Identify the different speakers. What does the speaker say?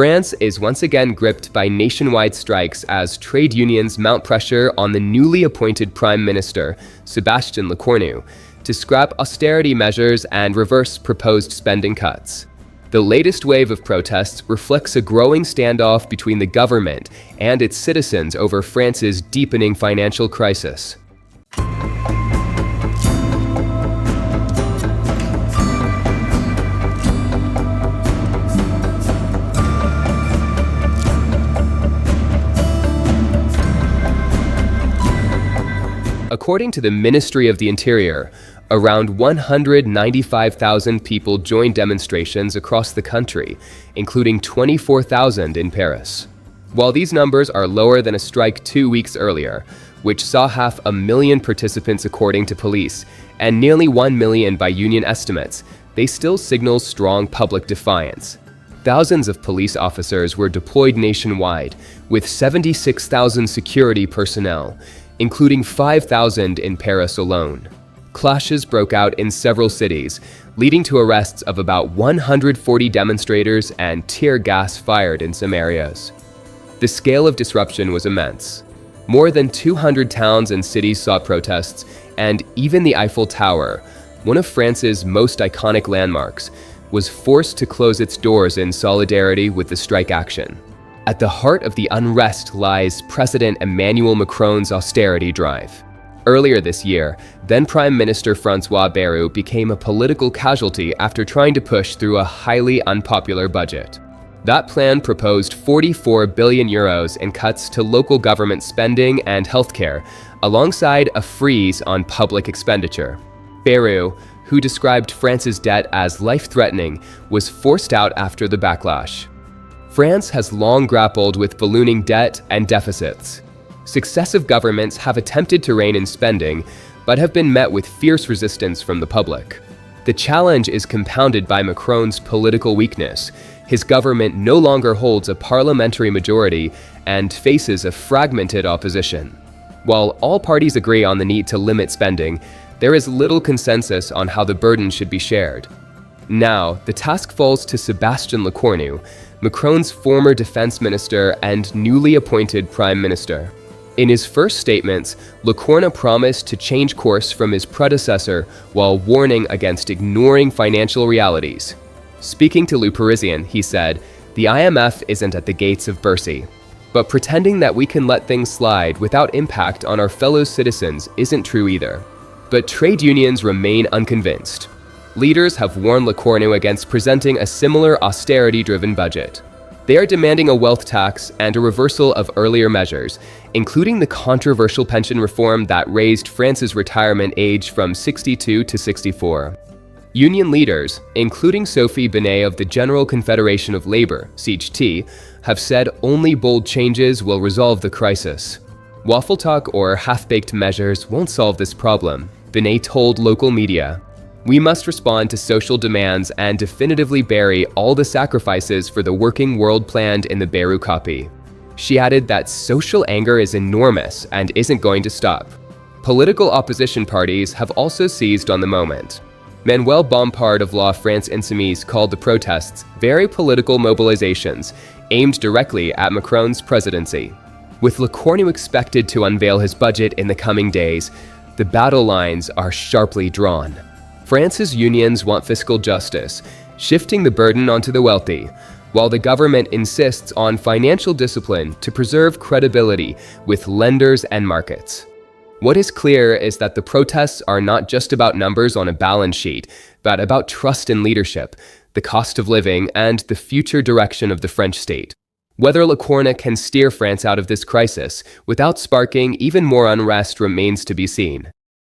Speaker 1: France is once again gripped by nationwide strikes as trade unions mount pressure on the newly appointed Prime Minister Sébastien Lecornu to scrap austerity measures and reverse proposed spending cuts. The latest wave of protests reflects a growing standoff between the government and its citizens over France's deepening financial crisis. According to the Ministry of the Interior, around 195,000 people joined demonstrations across the country, including 24,000 in Paris. While these numbers are lower than a strike 2 weeks earlier, which saw 500,000 participants according to police, and nearly 1 million by union estimates, they still signal strong public defiance. Thousands of police officers were deployed nationwide, with 76,000 security personnel, including 5,000 in Paris alone. Clashes broke out in several cities, leading to arrests of about 140 demonstrators and tear gas fired in some areas. The scale of disruption was immense. More than 200 towns and cities saw protests, and even the Eiffel Tower, one of France's most iconic landmarks, was forced to close its doors in solidarity with the strike action. At the heart of the unrest lies President Emmanuel Macron's austerity drive. Earlier this year, then Prime Minister François Bayrou became a political casualty after trying to push through a highly unpopular budget. That plan proposed 44 billion euros in cuts to local government spending and healthcare, alongside a freeze on public expenditure. Bayrou, who described France's debt as life-threatening, was forced out after the backlash. France has long grappled with ballooning debt and deficits. Successive governments have attempted to rein in spending, but have been met with fierce resistance from the public. The challenge is compounded by Macron's political weakness. His government no longer holds a parliamentary majority and faces a fragmented opposition. While all parties agree on the need to limit spending, there is little consensus on how the burden should be shared. Now, the task falls to Sébastien Lecornu, Macron's former defense minister and newly appointed prime minister. In his first statements, Lecornu promised to change course from his predecessor while warning against ignoring financial realities. Speaking to Le Parisien, he said, "The IMF isn't at the gates of Bercy. But pretending that we can let things slide without impact on our fellow citizens isn't true either." But trade unions remain unconvinced. Leaders have warned Lecornu against presenting a similar austerity-driven budget. They are demanding a wealth tax and a reversal of earlier measures, including the controversial pension reform that raised France's retirement age from 62 to 64. Union leaders, including Sophie Binet of the General Confederation of Labour, CGT, have said only bold changes will resolve the crisis. Waffle talk or half-baked measures won't solve this problem, Binet told local media. "We must respond to social demands and definitively bury all the sacrifices for the working world planned in the Bayrou copy." She added that social anger is enormous and isn't going to stop. Political opposition parties have also seized on the moment. Manuel Bompard of La France Insoumise called the protests very political mobilizations aimed directly at Macron's presidency. With Lecornu expected to unveil his budget in the coming days, the battle lines are sharply drawn. France's unions want fiscal justice, shifting the burden onto the wealthy, while the government insists on financial discipline to preserve credibility with lenders and markets. What is clear is that the protests are not just about numbers on a balance sheet, but about trust in leadership, the cost of living, and the future direction of the French state. Whether Lecornu can steer France out of this crisis without sparking even more unrest remains to be seen.